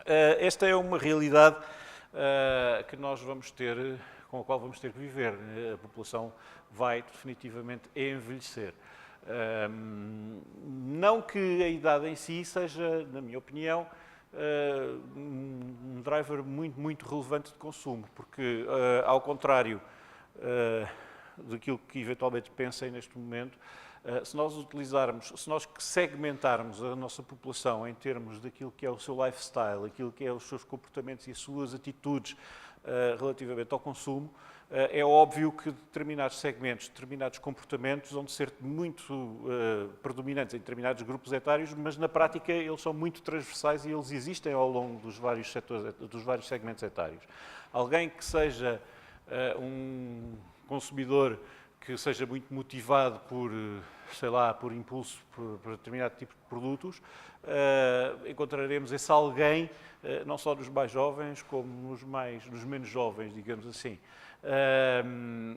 Esta é uma realidade que nós vamos ter, com a qual vamos ter que viver. A população vai definitivamente envelhecer. Não que a idade em si seja, na minha opinião, um driver muito relevante de consumo, porque, ao contrário daquilo que eventualmente pensem neste momento, se nós segmentarmos a nossa população em termos daquilo que é o seu lifestyle, aquilo que é os seus comportamentos e as suas atitudes relativamente ao consumo, é óbvio que determinados segmentos, determinados comportamentos vão ser muito predominantes em determinados grupos etários, mas na prática eles são muito transversais e eles existem ao longo dos vários setores, dos vários segmentos etários. Alguém que seja um consumidor que seja muito motivado por, sei lá, por impulso por determinado tipo de produtos, encontraremos esse alguém, não só nos mais jovens, como nos menos jovens, digamos assim.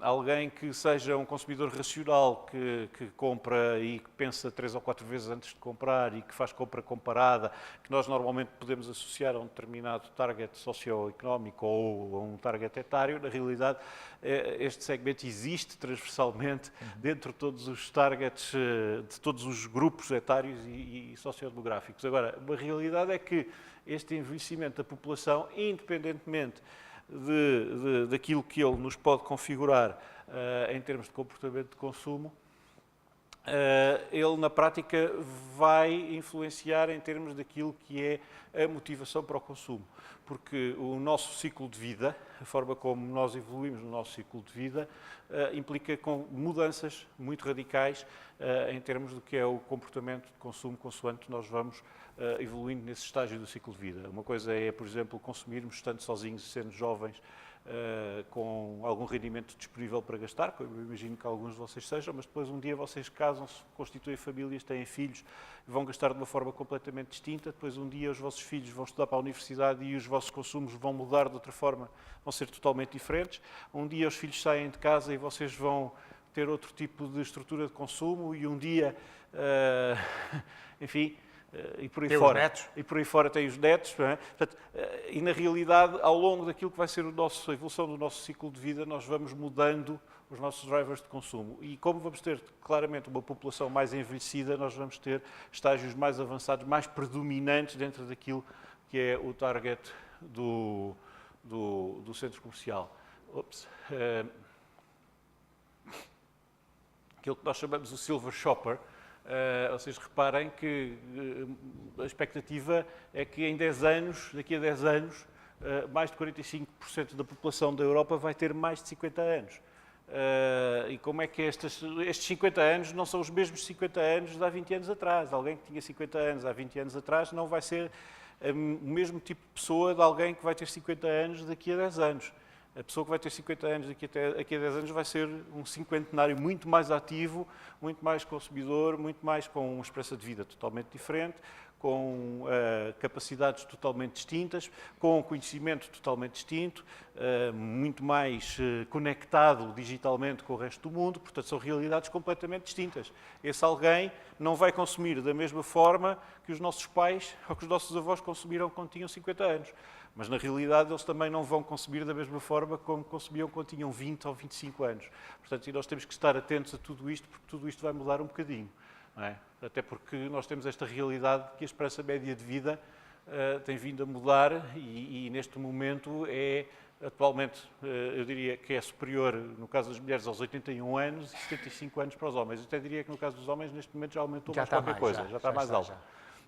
Alguém que seja um consumidor racional, que compra e que pensa 3 ou 4 vezes antes de comprar e que faz compra comparada, que nós normalmente podemos associar a um determinado target socioeconómico ou a um target etário. Na realidade, este segmento existe transversalmente dentro de todos os targets, de todos os grupos etários e sociodemográficos. Agora, a realidade é que este envelhecimento da população, independentemente daquilo que ele nos pode configurar em termos de comportamento de consumo, ele na prática vai influenciar em termos daquilo que é a motivação para o consumo. Porque o nosso ciclo de vida, a forma como nós evoluímos no nosso ciclo de vida, implica com mudanças muito radicais em termos do que é o comportamento de consumo consoante nós vamos evoluindo nesse estágio do ciclo de vida. Uma coisa é, por exemplo, consumirmos estando sozinhos, sendo jovens, com algum rendimento disponível para gastar, como eu imagino que alguns de vocês sejam, mas depois um dia vocês casam-se, constituem famílias, têm filhos, vão gastar de uma forma completamente distinta, depois um dia os vossos filhos vão estudar para a universidade e os vossos consumos vão mudar de outra forma, vão ser totalmente diferentes. Um dia os filhos saem de casa e vocês vão ter outro tipo de estrutura de consumo e um dia, enfim, e por aí tem fora. Os netos. E por aí fora tem os netos. Não é? Portanto, e na realidade, ao longo daquilo que vai ser a evolução do nosso ciclo de vida, nós vamos mudando os nossos drivers de consumo. E como vamos ter claramente uma população mais envelhecida, nós vamos ter estágios mais avançados, mais predominantes dentro daquilo que é o target do centro comercial. Aquilo que nós chamamos o silver shopper. Vocês reparem que a expectativa é que em 10 anos, daqui a 10 anos, mais de 45% da população da Europa vai ter mais de 50 anos. E como é que estes 50 anos não são os mesmos 50 anos de há 20 anos atrás? Alguém que tinha 50 anos há 20 anos atrás não vai ser o mesmo tipo de pessoa de alguém que vai ter 50 anos daqui a 10 anos. A pessoa que vai ter 50 anos daqui a 10 anos vai ser um cinquentenário muito mais ativo, muito mais consumidor, muito mais com uma experiência de vida totalmente diferente, com capacidades totalmente distintas, com conhecimento totalmente distinto, muito mais conectado digitalmente com o resto do mundo. Portanto, são realidades completamente distintas. Esse alguém não vai consumir da mesma forma que os nossos pais ou que os nossos avós consumiram quando tinham 50 anos. Mas, na realidade, eles também não vão consumir da mesma forma como consumiam quando tinham 20 ou 25 anos. Portanto, nós temos que estar atentos a tudo isto, porque tudo isto vai mudar um bocadinho. Não é? Até porque nós temos esta realidade que a esperança média de vida tem vindo a mudar e neste momento atualmente, eu diria que é superior, no caso das mulheres, aos 81 anos e 75 anos para os homens. Eu até diria que no caso dos homens, neste momento, já aumentou mais qualquer coisa, já está mais alto.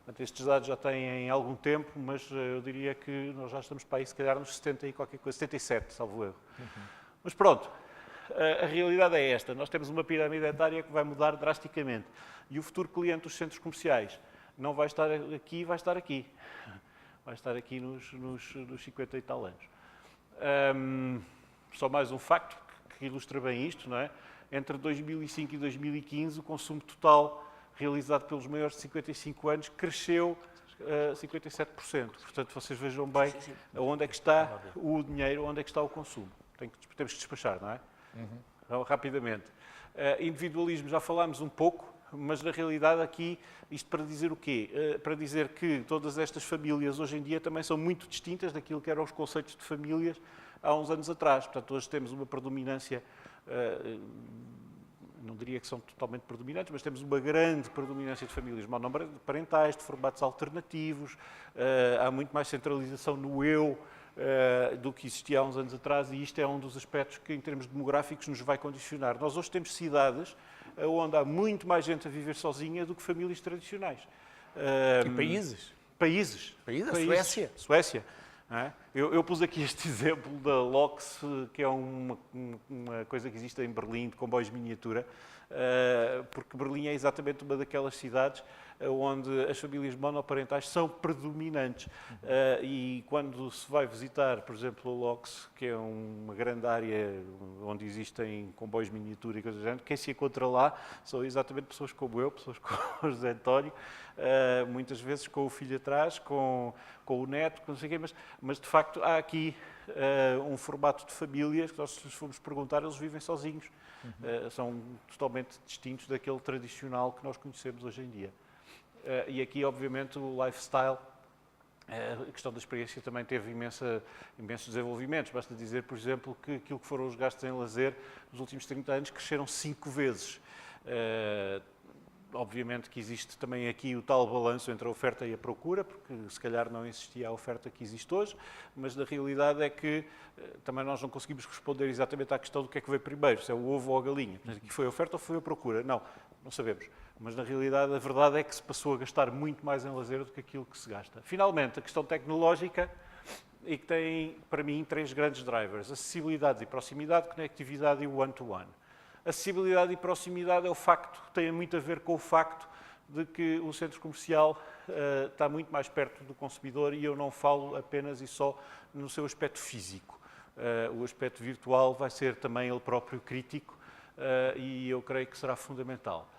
Portanto, estes dados já têm algum tempo, mas eu diria que nós já estamos para aí, se calhar, nos 70 e qualquer coisa, 77, salvo erro. Mas pronto, a realidade é esta. Nós temos uma pirâmide etária que vai mudar drasticamente. E o futuro cliente dos centros comerciais não vai estar aqui, vai estar aqui. Vai estar aqui nos 50 e tal anos. Só mais um facto que ilustra bem isto, não é? Entre 2005 e 2015, o consumo total realizado pelos maiores de 55 anos, cresceu 57%. Portanto, vocês vejam bem onde é que está o dinheiro, onde é que está o consumo. Temos que despachar, não é? Então, rapidamente. Individualismo, já falámos um pouco. Mas, na realidade, aqui, isto para dizer o quê? Para dizer que todas estas famílias, hoje em dia, também são muito distintas daquilo que eram os conceitos de famílias há uns anos atrás. Portanto, hoje temos uma predominância, não diria que são totalmente predominantes, mas temos uma grande predominância de famílias monoparentais, de formatos alternativos, há muito mais centralização no eu, do que existia há uns anos atrás, e isto é um dos aspectos que, em termos demográficos, nos vai condicionar. Nós hoje temos cidades onde há muito mais gente a viver sozinha do que famílias tradicionais. E países? Países. Suécia. Suécia. Eu pus aqui este exemplo da LOX, que é uma coisa que existe em Berlim, de comboios miniatura, porque Berlim é exatamente uma daquelas cidades onde as famílias monoparentais são predominantes. E quando se vai visitar, por exemplo, a LOX, que é uma grande área onde existem comboios miniatura e coisas do género, quem se encontra lá são exatamente pessoas como eu, pessoas como o José António, muitas vezes com o filho atrás, com o neto, não sei o quê, mas de facto há aqui um formato de famílias que nós, se lhes formos perguntar, eles vivem sozinhos. São totalmente distintos daquele tradicional que nós conhecemos hoje em dia. E aqui, obviamente, o lifestyle, a questão da experiência também teve imensos desenvolvimentos. Basta dizer, por exemplo, que aquilo que foram os gastos em lazer nos últimos 30 anos cresceram 5 vezes. Obviamente que existe também aqui o tal balanço entre a oferta e a procura, porque se calhar não existia a oferta que existe hoje, mas na realidade é que também nós não conseguimos responder exatamente à questão do que é que veio primeiro, se é o ovo ou a galinha. Aqui foi a oferta ou foi a procura? Não sabemos. Mas na realidade a verdade é que se passou a gastar muito mais em lazer do que aquilo que se gasta. Finalmente, a questão tecnológica, e que tem, para mim, 3 grandes drivers: acessibilidade e proximidade, conectividade e one-to-one. Acessibilidade e proximidade tem muito a ver com o facto de que o centro comercial está muito mais perto do consumidor, e eu não falo apenas e só no seu aspecto físico. O aspecto virtual vai ser também ele próprio crítico, e eu creio que será fundamental.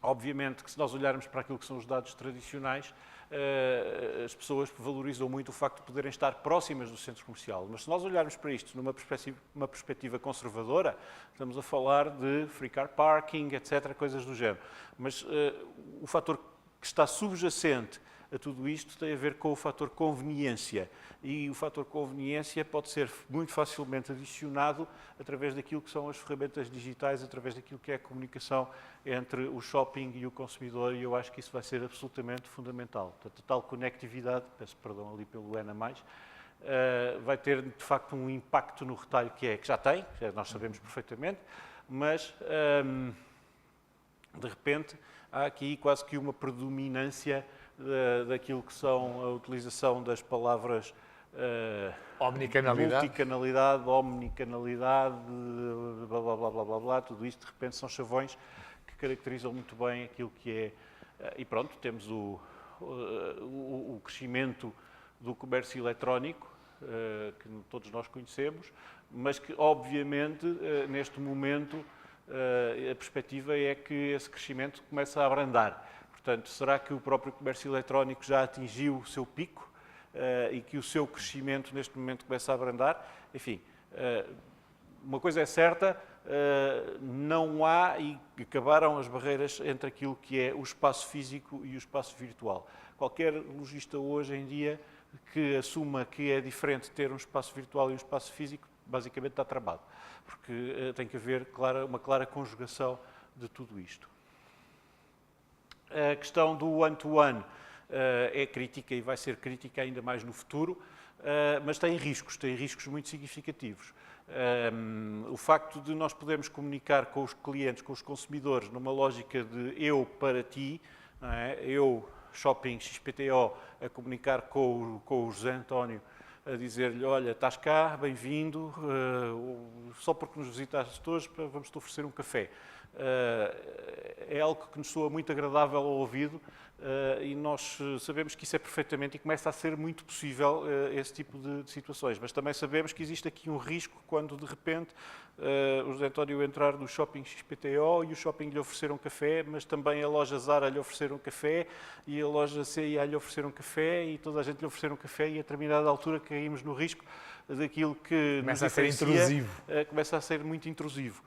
Obviamente que, se nós olharmos para aquilo que são os dados tradicionais, as pessoas valorizam muito o facto de poderem estar próximas do centro comercial. Mas se nós olharmos para isto numa perspectiva conservadora, estamos a falar de free car parking, etc., coisas do género. Mas o fator que está subjacente a tudo isto tem a ver com o fator conveniência. E o fator conveniência pode ser muito facilmente adicionado através daquilo que são as ferramentas digitais, através daquilo que é a comunicação entre o shopping e o consumidor, e eu acho que isso vai ser absolutamente fundamental. Portanto, a tal conectividade, peço perdão ali pelo N a mais, vai ter de facto um impacto no retalho que já tem, nós sabemos perfeitamente, mas de repente há aqui quase que uma predominância daquilo que são a utilização das palavras omnicanalidade, multicanalidade, omnicanalidade, blá, blá, blá, blá, blá, blá, tudo isto de repente são chavões que caracterizam muito bem aquilo que é. E pronto, temos o crescimento do comércio eletrónico, que todos nós conhecemos, mas que obviamente neste momento a perspectiva é que esse crescimento começa a abrandar. Portanto, será que o próprio comércio eletrónico já atingiu o seu pico e que o seu crescimento neste momento começa a abrandar? Enfim, uma coisa é certa, não há, e acabaram as barreiras entre aquilo que é o espaço físico e o espaço virtual. Qualquer lojista hoje em dia que assuma que é diferente ter um espaço virtual e um espaço físico, basicamente está travado, porque tem que haver uma clara conjugação de tudo isto. A questão do one-to-one é crítica e vai ser crítica ainda mais no futuro, mas tem riscos muito significativos. O facto de nós podermos comunicar com os clientes, com os consumidores, numa lógica de eu para ti, não é? Eu, Shopping XPTO, a comunicar com o José António, a dizer-lhe: olha, estás cá, bem-vindo, só porque nos visitaste hoje, vamos-te oferecer um café. É algo que nos soa muito agradável ao ouvido, e nós sabemos que isso é perfeitamente, e começa a ser muito possível esse tipo de situações. Mas também sabemos que existe aqui um risco quando, de repente, o José António entrar no Shopping XPTO e o shopping lhe oferecer um café, mas também a loja Zara lhe oferecer um café, e a loja CIA lhe oferecer um café, e toda a gente lhe oferecer um café, e a determinada altura caímos no risco daquilo que Começa nos a ser diferencia, intrusivo. começa a ser muito intrusivo.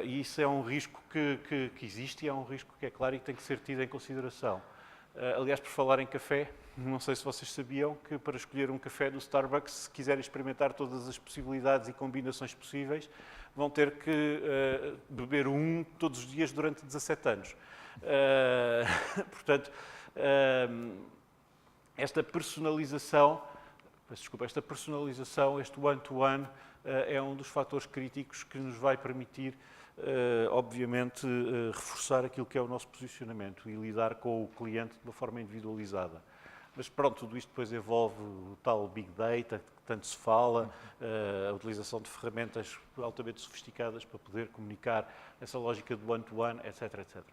E isso é um risco que existe e é um risco que é claro e que tem que ser tido em consideração. Aliás, por falar em café, não sei se vocês sabiam que para escolher um café do Starbucks, se quiserem experimentar todas as possibilidades e combinações possíveis, vão ter que beber um todos os dias durante 17 anos. Portanto, esta personalização, este one-to-one, é um dos fatores críticos que nos vai permitir, obviamente, reforçar aquilo que é o nosso posicionamento e lidar com o cliente de uma forma individualizada. Mas pronto, tudo isto depois envolve o tal Big Data, que tanto se fala, a utilização de ferramentas altamente sofisticadas para poder comunicar essa lógica de one-to-one, etc, etc.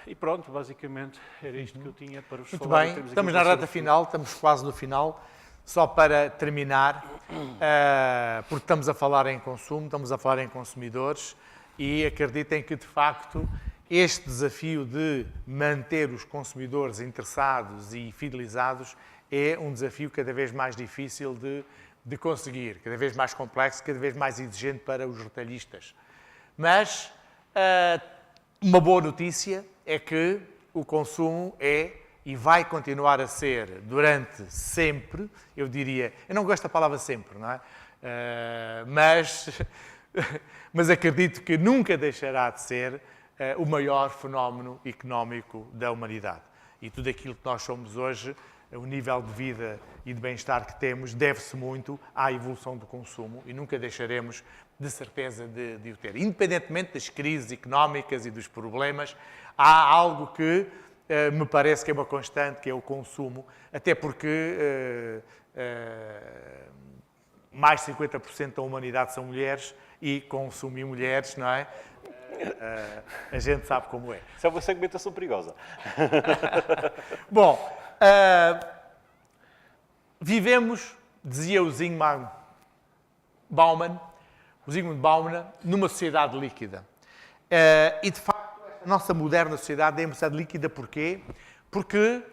E pronto, basicamente era isto que eu tinha para vos Muito falar. bem, estamos na reta final, estamos quase no final. Só para terminar, porque estamos a falar em consumo, estamos a falar em consumidores e acreditem que, de facto, este desafio de manter os consumidores interessados e fidelizados é um desafio cada vez mais difícil de conseguir, cada vez mais complexo, cada vez mais exigente para os retalhistas. Mas uma boa notícia é que o consumo é e vai continuar a ser durante sempre, eu diria, eu não gosto da palavra sempre, não é? Mas acredito que nunca deixará de ser o maior fenómeno económico da humanidade. E tudo aquilo que nós somos hoje, o nível de vida e de bem-estar que temos, deve-se muito à evolução do consumo e nunca deixaremos de certeza de o ter. Independentemente das crises económicas e dos problemas, há algo que me parece que é uma constante, que é o consumo, até porque mais de 50% da humanidade são mulheres e consumir mulheres, não é? A gente sabe como é. Isso é uma segmentação perigosa. Bom, vivemos, dizia o Zygmunt Bauman, numa sociedade líquida. E, de facto, a nossa moderna sociedade é uma sociedade líquida porquê? Porque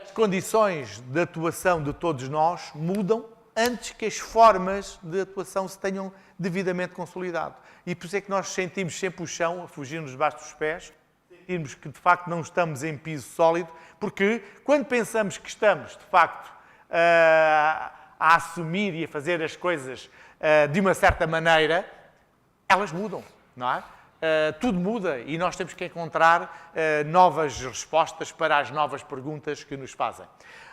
as condições de atuação de todos nós mudam antes que as formas de atuação se tenham devidamente consolidado. E por isso é que nós sentimos sempre o chão a fugir-nos debaixo dos pés, sentimos que, de facto, não estamos em piso sólido, porque quando pensamos que estamos, de facto, a assumir e a fazer as coisas de uma certa maneira, elas mudam, não é? Tudo muda e nós temos que encontrar novas respostas para as novas perguntas que nos fazem.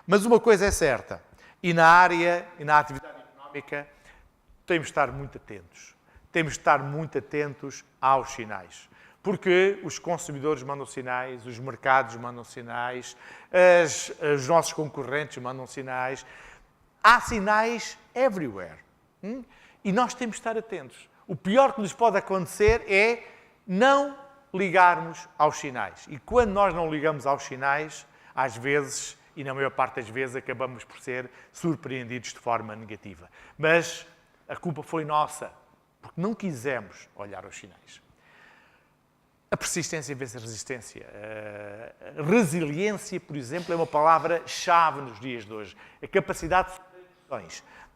Mas uma coisa é certa, e na área e na atividade económica, temos de estar muito atentos. Temos de estar muito atentos aos sinais. Porque os consumidores mandam sinais, os mercados mandam sinais, os nossos concorrentes mandam sinais. Há sinais everywhere. E nós temos de estar atentos. O pior que nos pode acontecer é não ligarmos aos sinais. E quando nós não ligamos aos sinais, às vezes, e na maior parte das vezes, acabamos por ser surpreendidos de forma negativa. Mas a culpa foi nossa, porque não quisemos olhar aos sinais. A persistência vence a resistência. A resiliência, por exemplo, é uma palavra-chave nos dias de hoje. A capacidade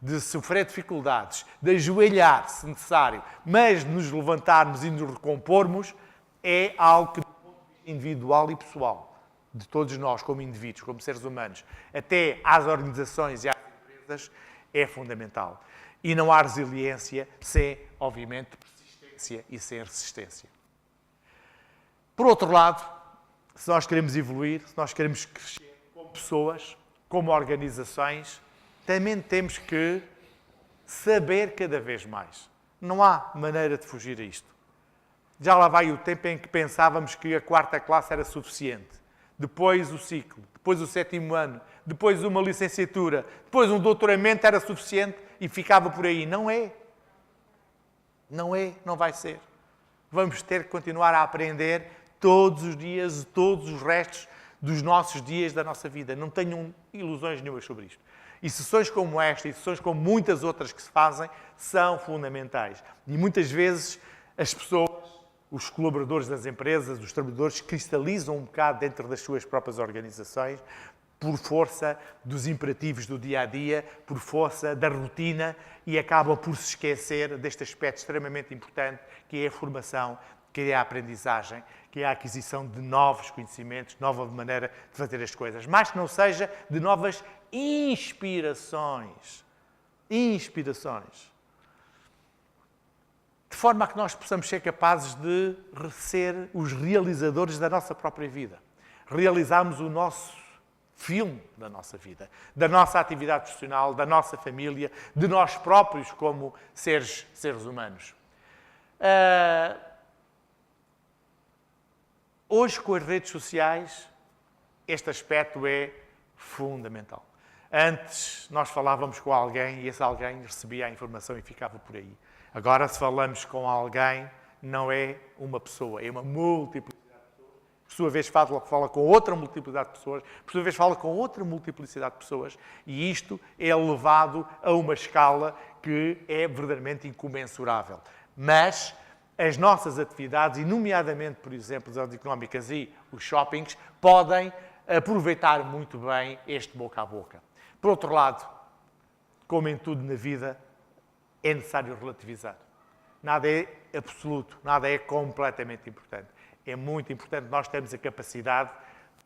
de sofrer dificuldades, de ajoelhar, se necessário, mas de nos levantarmos e nos recompormos, é algo que, do ponto de vista individual e pessoal, de todos nós, como indivíduos, como seres humanos, até às organizações e às empresas, é fundamental. E não há resiliência sem, obviamente, persistência e sem resistência. Por outro lado, se nós queremos evoluir, se nós queremos crescer como pessoas, como organizações, também temos que saber cada vez mais. Não há maneira de fugir a isto. Já lá vai o tempo em que pensávamos que a 4ª classe era suficiente. Depois o ciclo, depois o 7º ano, depois uma licenciatura, depois um doutoramento era suficiente e ficava por aí. Não é. Não é, não vai ser. Vamos ter que continuar a aprender todos os dias, todos os restos dos nossos dias da nossa vida. Não tenham ilusões nenhumas sobre isto. E sessões como esta, e sessões como muitas outras que se fazem, são fundamentais. E muitas vezes as pessoas, os colaboradores das empresas, os trabalhadores, cristalizam um bocado dentro das suas próprias organizações, por força dos imperativos do dia-a-dia, por força da rotina e acabam por se esquecer deste aspecto extremamente importante que é a formação, que é a aprendizagem, que é a aquisição de novos conhecimentos, nova maneira de fazer as coisas, mas que não seja de novas inspirações. Inspirações. De forma a que nós possamos ser capazes de ser os realizadores da nossa própria vida. Realizarmos o nosso filme da nossa vida, da nossa atividade profissional, da nossa família, de nós próprios como seres humanos. Hoje, com as redes sociais, este aspecto é fundamental. Antes, nós falávamos com alguém e esse alguém recebia a informação e ficava por aí. Agora, se falamos com alguém, não é uma pessoa, é uma multiplicidade de pessoas. Por sua vez, fala com outra multiplicidade de pessoas. Por sua vez, fala com outra multiplicidade de pessoas. E isto é levado a uma escala que é verdadeiramente incomensurável. Mas as nossas atividades, e nomeadamente, por exemplo, as económicas e os shoppings, podem aproveitar muito bem este boca a boca. Por outro lado, como em tudo na vida, é necessário relativizar. Nada é absoluto, nada é completamente importante. É muito importante nós termos a capacidade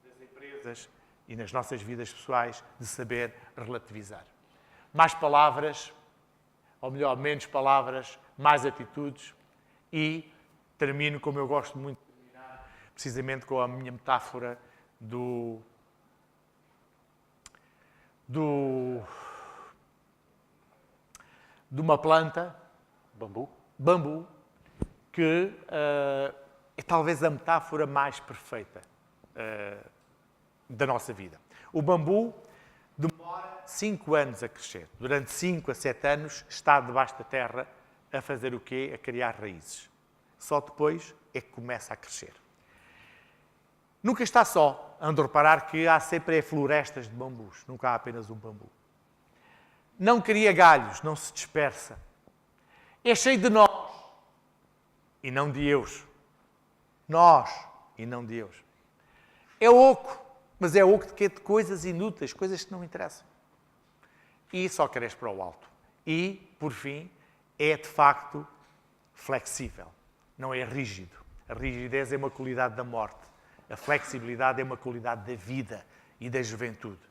das empresas e nas nossas vidas pessoais de saber relativizar. Mais palavras, ou melhor, menos palavras, mais atitudes. E termino, como eu gosto muito de terminar, precisamente com a minha metáfora de uma planta, bambu, que é talvez a metáfora mais perfeita da nossa vida. O bambu demora 5 anos a crescer. Durante 5 a 7 anos está debaixo da terra a fazer o quê? A criar raízes. Só depois é que começa a crescer. Nunca está só. Ando a reparar que há sempre florestas de bambus. Nunca há apenas um bambu. Não cria galhos, não se dispersa. É cheio de nós e não de eus. Nós e não de eus. É oco, mas é oco de quê? De coisas inúteis, coisas que não interessam. E só cresce para o alto. E, por fim, é de facto flexível, não é rígido. A rigidez é uma qualidade da morte. A flexibilidade é uma qualidade da vida e da juventude.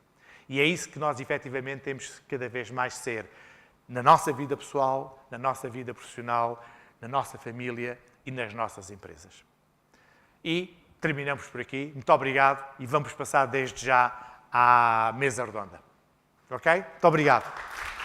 E é isso que nós, efetivamente, temos que cada vez mais ser na nossa vida pessoal, na nossa vida profissional, na nossa família e nas nossas empresas. E terminamos por aqui. Muito obrigado e vamos passar desde já à mesa redonda. Ok? Muito obrigado.